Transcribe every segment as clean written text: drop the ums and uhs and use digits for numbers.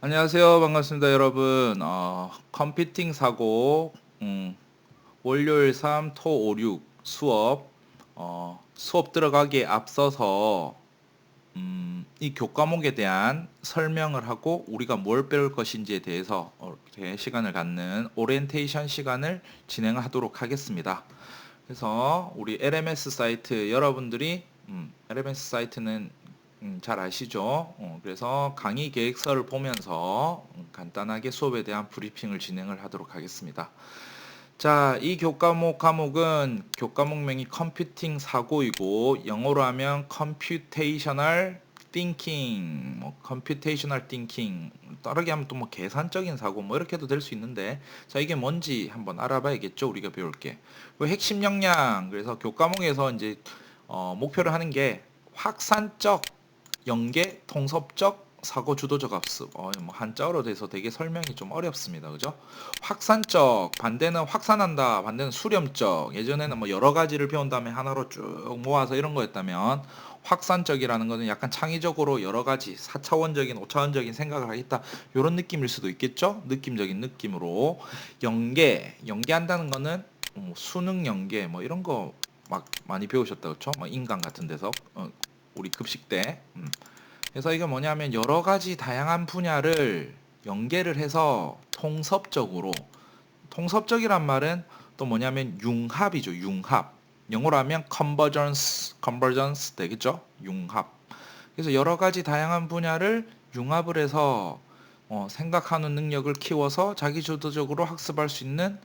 안녕하세요. 반갑습니다, 여러분. 컴퓨팅 사고, 월요일 3, 토, 5, 6 수업, 수업 들어가기에 앞서서, 이 교과목에 대한 설명을 하고 우리가 뭘 배울 것인지에 대해서 이렇게 시간을 갖는 오리엔테이션 시간을 진행하도록 하겠습니다. 그래서 우리 LMS 사이트 여러분들이 LMS 사이트는 잘 아시죠? 그래서 강의 계획서를 보면서 간단하게 수업에 대한 브리핑을 진행을 하도록 하겠습니다. 자, 이 과목은 교과목명이 컴퓨팅 사고이고 영어로 하면 컴퓨테이셔널 띵킹, 컴퓨테이셔널 띵킹, 다르게 하면 또 계산적인 사고 이렇게 도 될 수 있는데, 자, 이게 뭔지 한번 알아봐야겠죠. 우리가 배울 게. 그 핵심 역량, 그래서 교과목에서 이제 목표를 하는 게 확산적 연계, 통섭적, 사고 주도적 학습. 한자어로 돼서 되게 설명이 좀 어렵습니다. 그죠? 확산적, 반대는 확산한다, 반대는 수렴적. 예전에는 여러 가지를 배운 다음에 하나로 쭉 모아서 이런 거였다면, 확산적이라는 거는 약간 창의적으로 여러 가지 4차원적인, 5차원적인 생각을 하겠다. 이런 느낌일 수도 있겠죠? 느낌적인 느낌으로. 연계한다는 거는 수능 연계, 이런 거 막 많이 배우셨다, 그렇죠? 인강 같은 데서. 우리 급식 때. 그래서 이게 뭐냐면 여러 가지 다양한 분야를 연계를 해서 통섭적이란 말은 또 뭐냐면 융합이죠. 융합. 영어로 하면 convergence 되겠죠? 융합. 그래서 여러 가지 다양한 분야를 융합을 해서 생각하는 능력을 키워서 자기주도적으로 학습할 수 있는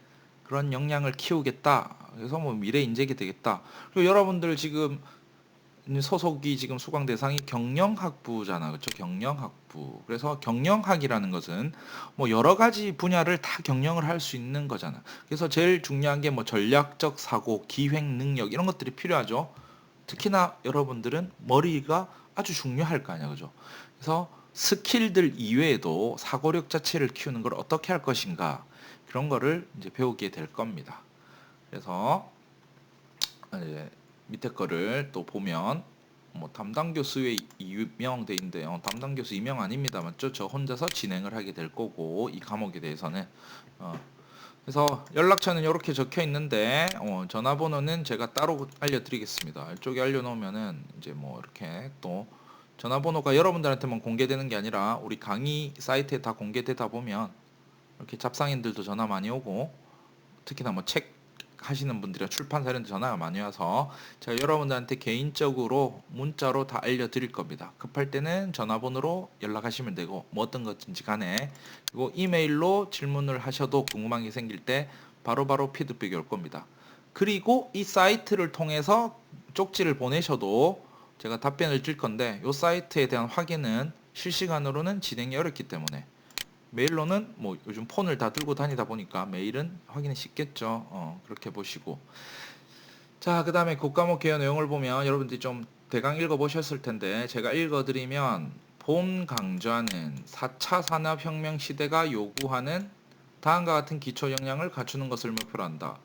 그런 역량을 키우겠다. 그래서 미래 인재가 되겠다. 그리고 여러분들 지금 소속이 지금 수강 대상이 경영학부잖아. 그렇죠? 경영학부. 그래서 경영학이라는 것은 여러 가지 분야를 다 경영을 할 수 있는 거잖아. 그래서 제일 중요한 게 전략적 사고, 기획 능력 이런 것들이 필요하죠. 특히나 여러분들은 머리가 아주 중요할 거 아니야. 그죠? 그래서 스킬들 이외에도 사고력 자체를 키우는 걸 어떻게 할 것인가. 그런 거를 이제 배우게 될 겁니다. 그래서 이제 밑에 거를 또 보면 담당 교수에 임명돼 있는데요. 담당 교수 임명 아닙니다. 맞죠? 저 혼자서 진행을 하게 될 거고 이 과목에 대해서는 그래서 연락처는 이렇게 적혀 있는데 전화번호는 제가 따로 알려드리겠습니다. 이쪽에 알려놓으면은 이제 이렇게 또 전화번호가 여러분들한테만 공개되는 게 아니라 우리 강의 사이트에 다 공개되다 보면 이렇게 잡상인들도 전화 많이 오고 특히나 책 하시는 분들이나 출판사 이런 데 전화가 많이 와서 제가 여러분들한테 개인적으로 문자로 다 알려드릴 겁니다. 급할 때는 전화번호로 연락하시면 되고 어떤 것인지 간에, 그리고 이메일로 질문을 하셔도 궁금한 게 생길 때 바로바로 피드백이 올 겁니다. 그리고 이 사이트를 통해서 쪽지를 보내셔도 제가 답변을 줄 건데, 이 사이트에 대한 확인은 실시간으로는 진행이 어렵기 때문에 메일로는 요즘 폰을 다 들고 다니다 보니까 메일은 확인이 쉽겠죠. 그렇게 보시고. 자, 그 다음에 국과목 개요 내용을 보면 여러분들이 좀 대강 읽어보셨을 텐데, 제가 읽어드리면 본 강조하는 4차 산업혁명 시대가 요구하는 다음과 같은 기초 역량을 갖추는 것을 목표로 한다.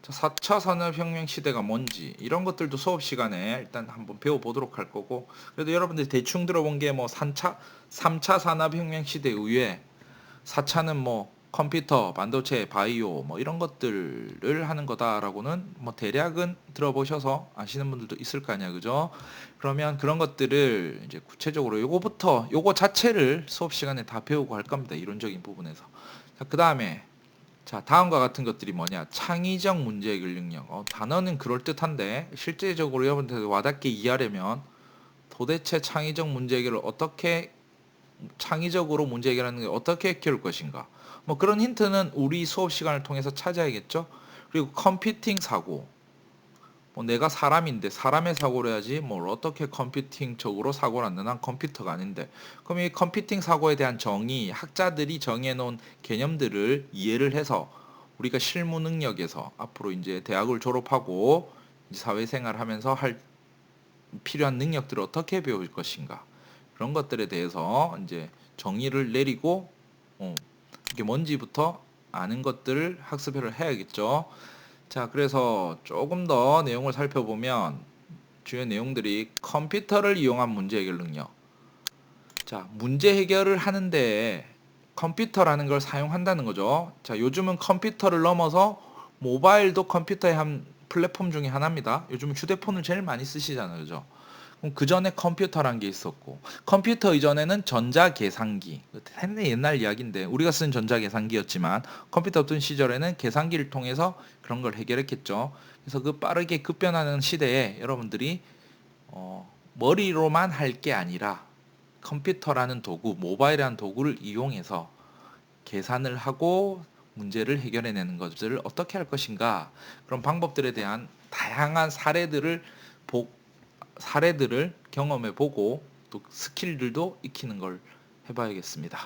자, 4차 산업혁명 시대가 뭔지 이런 것들도 수업 시간에 일단 한번 배워보도록 할 거고, 그래도 여러분들이 대충 들어본 게 3차 산업혁명 시대 이후에 4차는 컴퓨터, 반도체, 바이오 이런 것들을 하는 거다라고는 대략은 들어보셔서 아시는 분들도 있을 거 아니야. 그죠? 그러면 그런 것들을 이제 구체적으로 요거 자체를 수업 시간에 다 배우고 할 겁니다. 이론적인 부분에서. 자, 그다음에 자, 다음과 같은 것들이 뭐냐? 창의적 문제 해결 능력. 단어는 그럴듯한데 실제적으로 여러분들 와닿게 이해하려면 도대체 창의적 문제 해결을 어떻게 창의적으로 문제 해결하는 게 어떻게 키울 것인가. 그런 힌트는 우리 수업 시간을 통해서 찾아야겠죠. 그리고 컴퓨팅 사고. 내가 사람인데 사람의 사고를 해야지 뭘 어떻게 컴퓨팅적으로 사고를 한다. 난 컴퓨터가 아닌데. 그럼 이 컴퓨팅 사고에 대한 정의, 학자들이 정해놓은 개념들을 이해를 해서 우리가 실무 능력에서 앞으로 이제 대학을 졸업하고 이제 사회생활 하면서 할 필요한 능력들을 어떻게 배울 것인가. 그런 것들에 대해서 이제 정의를 내리고 이게 뭔지부터 아는 것들을 학습을 해야겠죠. 자, 그래서 조금 더 내용을 살펴보면 주요 내용들이 컴퓨터를 이용한 문제 해결 능력. 자, 문제 해결을 하는데 컴퓨터라는 걸 사용한다는 거죠. 자, 요즘은 컴퓨터를 넘어서 모바일도 컴퓨터의 한 플랫폼 중에 하나입니다. 요즘 휴대폰을 제일 많이 쓰시잖아요. 그죠? 그럼 그 전에 컴퓨터란 게 있었고, 컴퓨터 이전에는 전자계산기. 굉장히 옛날 이야기인데, 우리가 쓴 전자계산기였지만, 컴퓨터 없던 시절에는 계산기를 통해서 그런 걸 해결했겠죠. 그래서 그 빠르게 급변하는 시대에 여러분들이, 머리로만 할 게 아니라, 컴퓨터라는 도구, 모바일이라는 도구를 이용해서 계산을 하고 문제를 해결해내는 것을 어떻게 할 것인가, 그런 방법들에 대한 다양한 사례들을 경험해 보고 또 스킬들도 익히는 걸 해봐야겠습니다.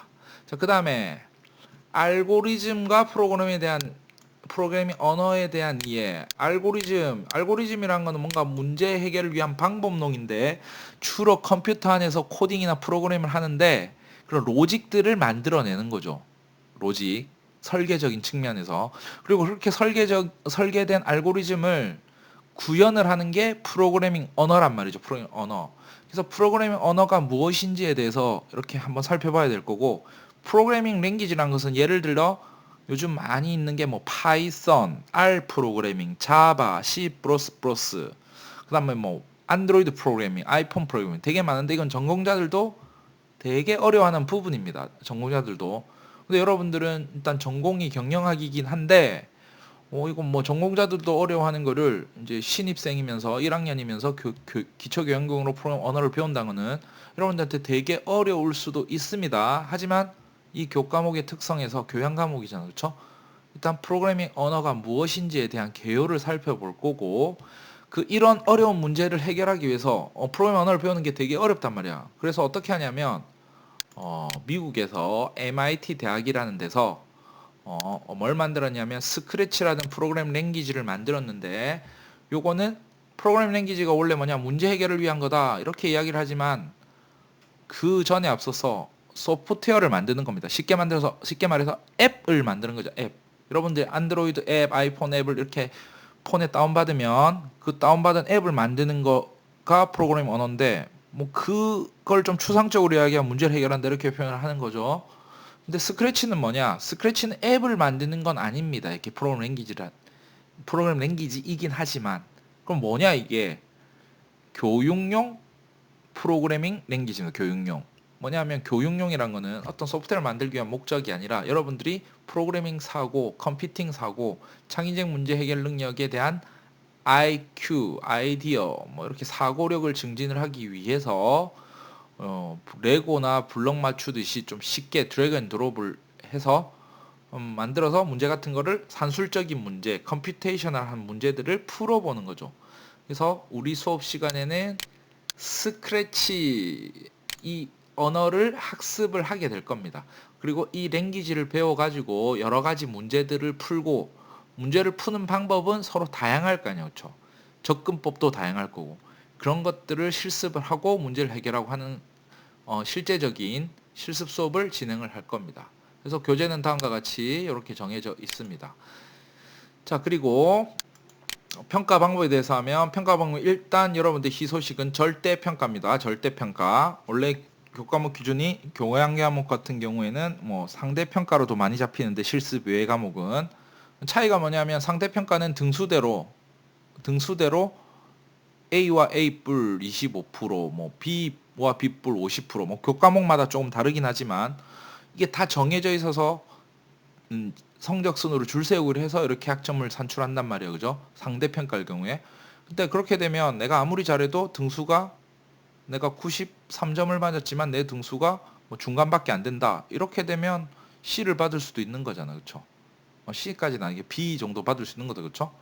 자, 그 다음에 알고리즘과 프로그래밍 언어에 대한 이해. 알고리즘이란 거는 뭔가 문제 해결을 위한 방법론인데, 주로 컴퓨터 안에서 코딩이나 프로그램을 하는데 그런 로직들을 만들어내는 거죠. 로직, 설계적인 측면에서. 그리고 그렇게 설계된 알고리즘을 구현을 하는 게 프로그래밍 언어란 말이죠. 프로그래밍 언어. 그래서 프로그래밍 언어가 무엇인지에 대해서 이렇게 한번 살펴봐야 될 거고, 프로그래밍 랭귀지라는 것은 예를 들어 요즘 많이 있는 게 뭐 파이썬, R 프로그래밍, 자바, C++, 그다음에 뭐 안드로이드 프로그래밍, 아이폰 프로그래밍 되게 많은데, 이건 전공자들도 되게 어려워하는 부분입니다. 전공자들도. 근데 여러분들은 일단 전공이 경영학이긴 한데, 이건 뭐 전공자들도 어려워하는 거를 이제 신입생이면서 1학년이면서 기초교양경으로 프로그램 언어를 배운다는 거는 여러분들한테 되게 어려울 수도 있습니다. 하지만 이 교과목의 특성에서 교양 과목이잖아요. 그렇죠? 일단 프로그래밍 언어가 무엇인지에 대한 개요를 살펴볼 거고, 이런 어려운 문제를 해결하기 위해서 프로그래밍 언어를 배우는 게 되게 어렵단 말이야. 그래서 어떻게 하냐면 미국에서 MIT 대학이라는 데서 뭘 만들었냐면 스크래치라는 프로그램 랭귀지를 만들었는데, 요거는 프로그램 랭귀지가 원래 뭐냐, 문제 해결을 위한 거다 이렇게 이야기를 하지만 그 전에 앞서서 소프트웨어를 만드는 겁니다. 쉽게 말해서 앱을 만드는 거죠. 앱. 여러분들 안드로이드 앱, 아이폰 앱을 이렇게 폰에 다운받으면 그 다운받은 앱을 만드는 거가 프로그래밍 언어인데, 뭐 그걸 좀 추상적으로 이야기하면 문제를 해결한다 이렇게 표현을 하는 거죠. 근데 스크래치는 뭐냐? 스크래치는 앱을 만드는 건 아닙니다. 이렇게 프로그램 랭귀지이긴 하지만, 그럼 뭐냐 이게? 교육용 프로그래밍 랭귀지입니다. 교육용. 뭐냐면 교육용이란 거는 어떤 소프트웨어를 만들기 위한 목적이 아니라 여러분들이 프로그래밍 사고, 컴퓨팅 사고, 창의적 문제 해결 능력에 대한 IQ, 아이디어, 뭐 이렇게 사고력을 증진을 하기 위해서 레고나 블럭 맞추듯이 좀 쉽게 드래그 앤 드롭을 해서 만들어서 문제 같은 거를 산술적인 문제, 컴퓨테이셔널한 문제들을 풀어보는 거죠. 그래서 우리 수업 시간에는 스크래치 이 언어를 학습을 하게 될 겁니다. 그리고 이 랭귀지를 배워가지고 여러 가지 문제들을 풀고, 문제를 푸는 방법은 서로 다양할 거 아니에요. 그렇죠? 접근법도 다양할 거고, 그런 것들을 실습을 하고 문제를 해결하고 하는 실제적인 실습 수업을 진행을 할 겁니다. 그래서 교재는 다음과 같이 이렇게 정해져 있습니다. 자, 그리고 평가 방법에 대해서 하면, 평가 방법 일단 여러분들 희소식은 절대평가입니다. 절대평가. 원래 교과목 기준이 교양 과목 같은 경우에는 뭐 상대평가로도 많이 잡히는데, 실습 외 과목은 차이가 뭐냐면, 상대평가는 등수대로 A와 A뿔 25%, 뭐 B와 B뿔 50%, 뭐 교과목마다 조금 다르긴 하지만 이게 다 정해져 있어서 성적 순으로 줄 세우기를 해서 이렇게 학점을 산출한단 말이에요. 그죠? 상대평가일 경우에. 근데 그렇게 되면 내가 아무리 잘해도 내가 93점을 맞았지만 내 등수가 뭐 중간밖에 안 된다. 이렇게 되면 C를 받을 수도 있는 거잖아. 그렇죠? C까지는 아니게 B 정도 받을 수 있는 거죠. 그렇죠?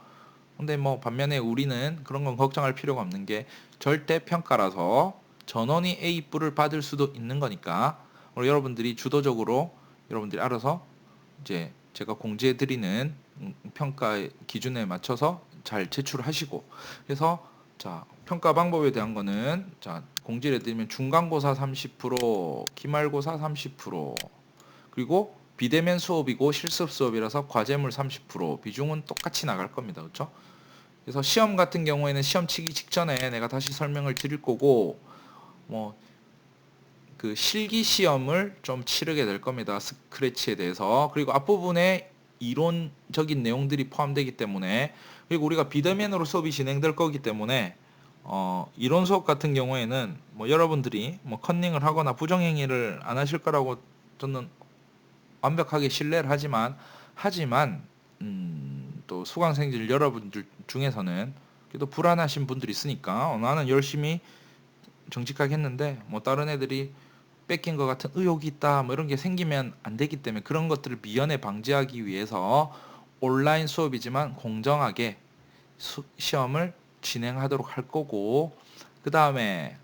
근데 뭐 반면에 우리는 그런 건 걱정할 필요가 없는 게, 절대평가라서 전원이 A뿔을 받을 수도 있는 거니까 여러분들이 주도적으로 여러분들이 알아서 이제 제가 공지해 드리는 평가 기준에 맞춰서 잘 제출하시고, 그래서 자, 평가 방법에 대한 거는 자, 공지를 해 드리면 중간고사 30%, 기말고사 30%, 그리고 비대면 수업이고 실습 수업이라서 과제물 30%, 비중은 똑같이 나갈 겁니다. 그렇죠? 그래서 시험 같은 경우에는 시험 치기 직전에 내가 다시 설명을 드릴 거고, 뭐 그 실기 시험을 좀 치르게 될 겁니다. 스크래치에 대해서. 그리고 앞부분에 이론적인 내용들이 포함되기 때문에, 그리고 우리가 비대면으로 수업이 진행될 거기 때문에 이론 수업 같은 경우에는 뭐 여러분들이 뭐 컨닝을 하거나 부정행위를 안 하실 거라고 저는 완벽하게 신뢰를 하지만 또 수강생들 여러분들 중에서는 그래도 불안하신 분들이 있으니까 나는 열심히 정직하게 했는데 뭐 다른 애들이 뺏긴 것 같은 의혹이 있다 뭐 이런 게 생기면 안 되기 때문에, 그런 것들을 미연에 방지하기 위해서 온라인 수업이지만 공정하게 시험을 진행하도록 할 거고, 그 다음에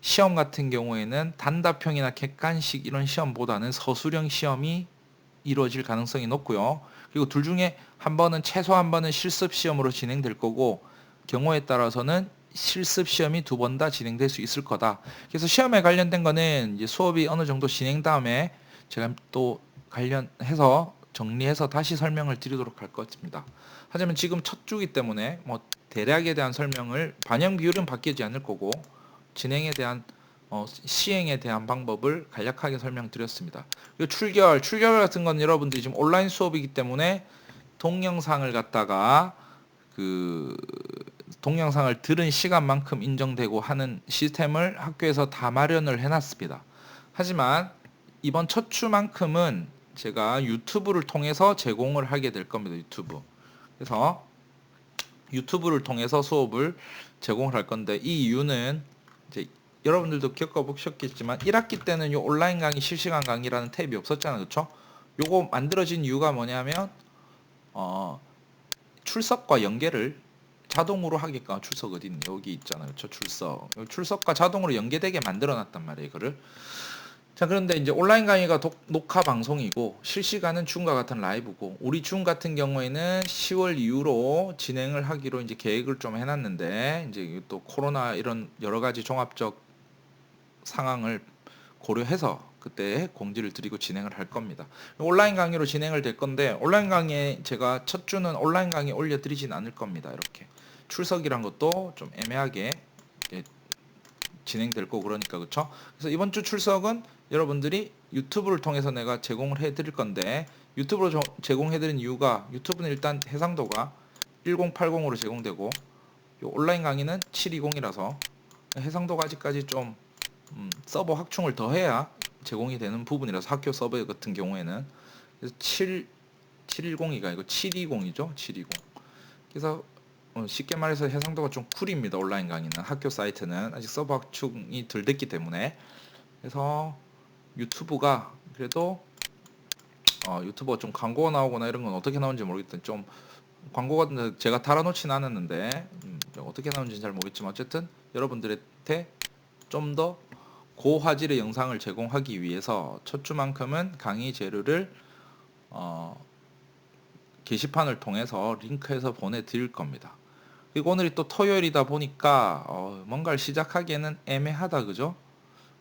시험 같은 경우에는 단답형이나 객관식 이런 시험보다는 서술형 시험이 이루어질 가능성이 높고요. 그리고 둘 중에 한 번은 최소 한 번은 실습 시험으로 진행될 거고, 경우에 따라서는 실습 시험이 두 번 다 진행될 수 있을 거다. 그래서 시험에 관련된 거는 이제 수업이 어느 정도 진행 다음에 제가 또 관련해서 정리해서 다시 설명을 드리도록 할 것입니다. 하지만 지금 첫 주기 때문에 뭐 대략에 대한 설명을, 반영 비율은 바뀌지 않을 거고 진행에 대한 시행에 대한 방법을 간략하게 설명드렸습니다. 그리고 출결 같은 건 여러분들이 지금 온라인 수업이기 때문에 동영상을 갖다가 그 동영상을 들은 시간만큼 인정되고 하는 시스템을 학교에서 다 마련을 해놨습니다. 하지만 이번 첫 주만큼은 제가 유튜브를 통해서 제공을 하게 될 겁니다. 그래서 유튜브를 통해서 수업을 제공을 할 건데, 이 이유는 이제 여러분들도 겪어보셨겠지만 1학기 때는 요 온라인 강의, 실시간 강의라는 탭이 없었잖아요. 그렇죠? 요거 만들어진 이유가 뭐냐면 출석과 연계를 자동으로 하게끔, 출석 어디 있니? 여기 있잖아요. 저 출석과 자동으로 연계되게 만들어 놨단 말이에요, 이거를. 자, 그런데 이제 온라인 강의가 녹화 방송이고 실시간은 줌과 같은 라이브고, 우리 줌 같은 경우에는 10월 이후로 진행을 하기로 이제 계획을 좀 해놨는데, 이제 또 코로나 이런 여러 가지 종합적 상황을 고려해서 그때 공지를 드리고 진행을 할 겁니다. 온라인 강의로 진행을 될 건데, 온라인 강의에 제가 첫 주는 온라인 강의 올려드리진 않을 겁니다. 이렇게 출석이란 것도 좀 애매하게 진행될 거고, 그러니까. 그렇죠? 그래서 이번 주 출석은 여러분들이 유튜브를 통해서 내가 제공을 해드릴 건데, 유튜브로 제공해드린 이유가, 유튜브는 일단 해상도가 1080으로 제공되고 요 온라인 강의는 720이라서 해상도가 아직까지 좀 서버 확충을 더 해야 제공이 되는 부분이라서, 학교 서버 같은 경우에는. 그래서 710이가 아니고 720이죠. 720. 그래서 쉽게 말해서 해상도가 좀 쿨입니다. 온라인 강의는. 학교 사이트는 아직 서버 확충이 덜 됐기 때문에. 그래서 유튜브가 그래도 유튜버가 좀 광고가 나오거나 이런 건 어떻게 나오는지 모르겠던, 좀 광고가 제가 달아놓진 않았는데 어떻게 나오는지 잘 모르겠지만, 어쨌든 여러분들한테 좀 더 고화질의 영상을 제공하기 위해서 첫 주만큼은 강의 재료를 게시판을 통해서 링크해서 보내드릴 겁니다. 그리고 오늘이 또 토요일이다 보니까 뭔가를 시작하기에는 애매하다, 그죠?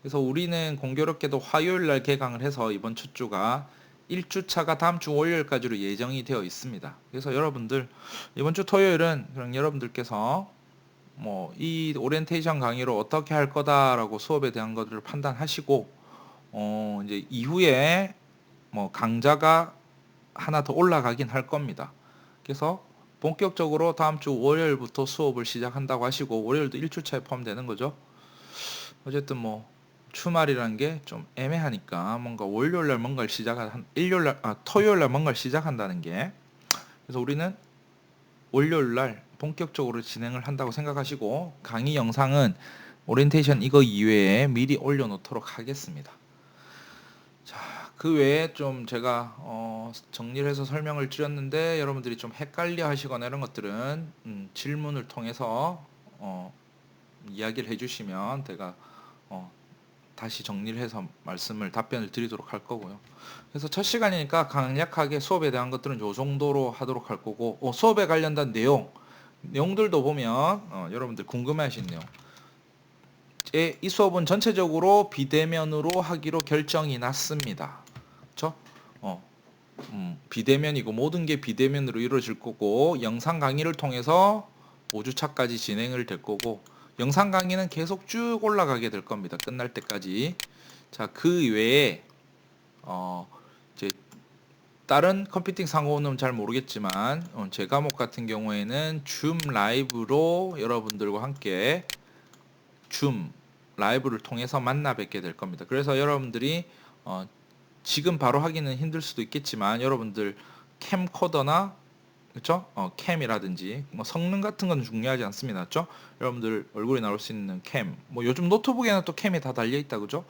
그래서 우리는 공교롭게도 화요일 날 개강을 해서 이번 첫 주가 1주차가 다음 주 월요일까지로 예정이 되어 있습니다. 그래서 여러분들 이번 주 토요일은 그냥 여러분들께서 뭐 이 오리엔테이션 강의로 어떻게 할 거다라고 수업에 대한 것들을 판단하시고, 이제 이후에 뭐 강좌가 하나 더 올라가긴 할 겁니다. 그래서 본격적으로 다음 주 월요일부터 수업을 시작한다고 하시고, 월요일도 1주차에 포함되는 거죠. 어쨌든 뭐 주말이라는 게 좀 애매하니까 뭔가 월요일날 뭔가를 토요일날 뭔가를 시작한다는 게, 그래서 우리는 월요일날 본격적으로 진행을 한다고 생각하시고, 강의 영상은 오리엔테이션 이거 이외에 미리 올려놓도록 하겠습니다. 자, 그 외에 좀 제가 정리를 해서 설명을 드렸는데, 여러분들이 좀 헷갈려 하시거나 이런 것들은 질문을 통해서 이야기를 해주시면 제가 다시 정리를 해서 답변을 드리도록 할 거고요. 그래서 첫 시간이니까 간략하게 수업에 대한 것들은 요 정도로 하도록 할 거고, 수업에 관련된 내용들도 보면 여러분들 궁금해하시는 내용, 이 수업은 전체적으로 비대면으로 하기로 결정이 났습니다. 그렇죠? 비대면이고 모든 게 비대면으로 이루어질 거고, 영상 강의를 통해서 5주차까지 진행을 될 거고, 영상 강의는 계속 쭉 올라가게 될 겁니다. 끝날 때까지. 자, 그 외에 이제 다른 컴퓨팅 상호는 잘 모르겠지만 제 과목 같은 경우에는 줌 라이브로 여러분들과 함께 줌 라이브를 통해서 만나 뵙게 될 겁니다. 그래서 여러분들이 지금 바로 하기는 힘들 수도 있겠지만 여러분들 캠코더나 그렇죠? 캠이라든지 뭐 성능 같은 건 중요하지 않습니다. 그렇죠? 여러분들 얼굴이 나올 수 있는 캠. 뭐 요즘 노트북에는 또 캠이 다 달려 있다. 그죠?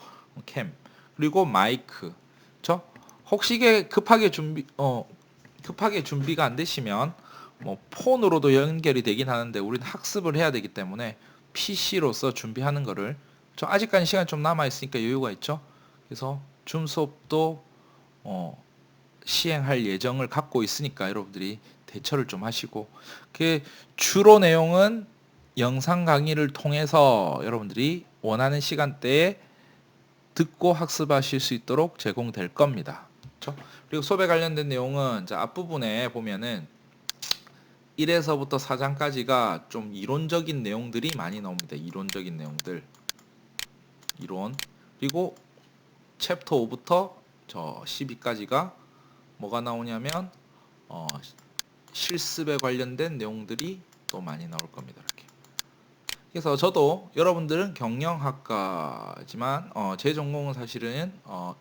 캠. 그리고 마이크. 그렇죠? 혹시 이게 급하게 준비가 안 되시면 뭐 폰으로도 연결이 되긴 하는데 우리는 학습을 해야 되기 때문에 PC로서 준비하는 거를 아직까지 시간 좀 남아 있으니까 여유가 있죠. 그래서 줌 수업도 시행할 예정을 갖고 있으니까 여러분들이 대처를 좀 하시고 그 주로 내용은 영상 강의를 통해서 여러분들이 원하는 시간대에 듣고 학습하실 수 있도록 제공될 겁니다. 그렇죠? 그리고 수업에 관련된 내용은 앞부분에 보면은 1에서부터 4장까지가 좀 이론적인 내용들이 많이 나옵니다. 이론적인 내용들. 이론. 그리고 챕터 5부터 12까지가 뭐가 나오냐면 실습에 관련된 내용들이 또 많이 나올 겁니다. 이렇게. 그래서 저도 여러분들은 경영학과지만 제 전공은 사실은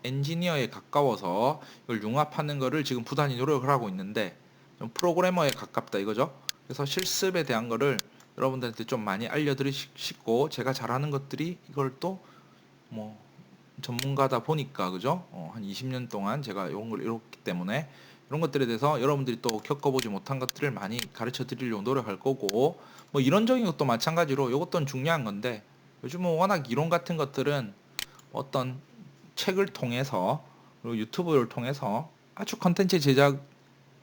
엔지니어에 가까워서 이걸 융합하는 거를 지금 부단히 노력을 하고 있는데 좀 프로그래머에 가깝다 이거죠. 그래서 실습에 대한 거를 여러분들한테 좀 많이 알려드리고 제가 잘하는 것들이 이걸 또 뭐 전문가다 보니까 그죠? 한 20년 동안 제가 이런 걸 이뤘기 때문에 이런 것들에 대해서 여러분들이 또 겪어보지 못한 것들을 많이 가르쳐 드리려고 노력할 거고 뭐 이론적인 것도 마찬가지로 이것도 중요한 건데 요즘은 워낙 이론 같은 것들은 어떤 책을 통해서 그리고 유튜브를 통해서 아주 컨텐츠 제작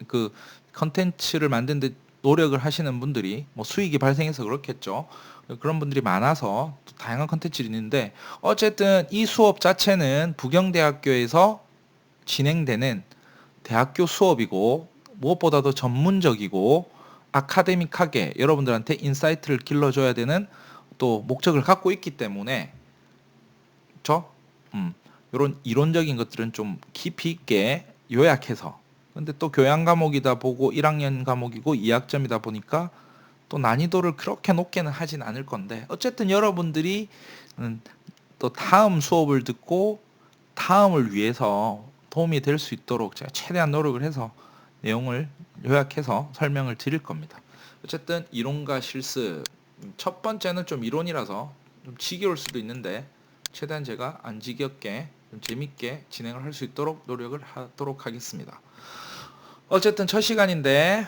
그 컨텐츠를 만드는데 노력을 하시는 분들이 뭐 수익이 발생해서 그렇겠죠. 그런 분들이 많아서 또 다양한 컨텐츠들이 있는데 어쨌든 이 수업 자체는 부경대학교에서 진행되는 대학교 수업이고 무엇보다도 전문적이고 아카데믹하게 여러분들한테 인사이트를 길러줘야 되는 또 목적을 갖고 있기 때문에 그렇죠? 이런 이론적인 것들은 좀 깊이 있게 요약해서 근데 또 교양 과목이다 보고 1학년 과목이고 2학점이다 보니까 또 난이도를 그렇게 높게는 하진 않을 건데 어쨌든 여러분들이 또 다음 수업을 듣고 다음을 위해서 도움이 될 수 있도록 제가 최대한 노력을 해서 내용을 요약해서 설명을 드릴 겁니다. 어쨌든 이론과 실습 첫 번째는 좀 이론이라서 좀 지겨울 수도 있는데 최대한 제가 안 지겹게 좀 재밌게 진행을 할 수 있도록 노력을 하도록 하겠습니다. 어쨌든 첫 시간인데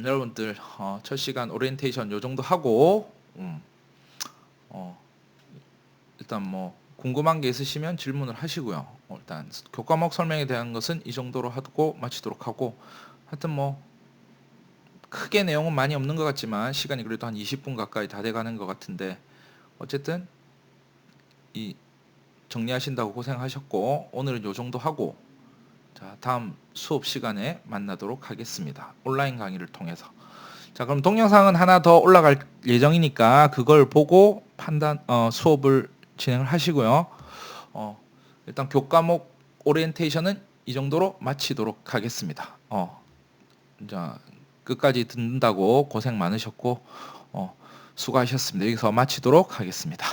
여러분들 첫 시간 오리엔테이션 요 정도 하고 일단 뭐 궁금한 게 있으시면 질문을 하시고요. 일단 교과목 설명에 대한 것은 이 정도로 하고 마치도록 하고 하여튼 뭐 크게 내용은 많이 없는 것 같지만 시간이 그래도 한 20분 가까이 다 돼가는 것 같은데 어쨌든 이 정리하신다고 고생하셨고 오늘은 요 정도 하고 자 다음 수업 시간에 만나도록 하겠습니다. 온라인 강의를 통해서. 자 그럼 동영상은 하나 더 올라갈 예정이니까 그걸 보고 수업을 진행을 하시고요. 일단 교과목 오리엔테이션은 이 정도로 마치도록 하겠습니다. 자 끝까지 듣는다고 고생 많으셨고 수고하셨습니다. 여기서 마치도록 하겠습니다.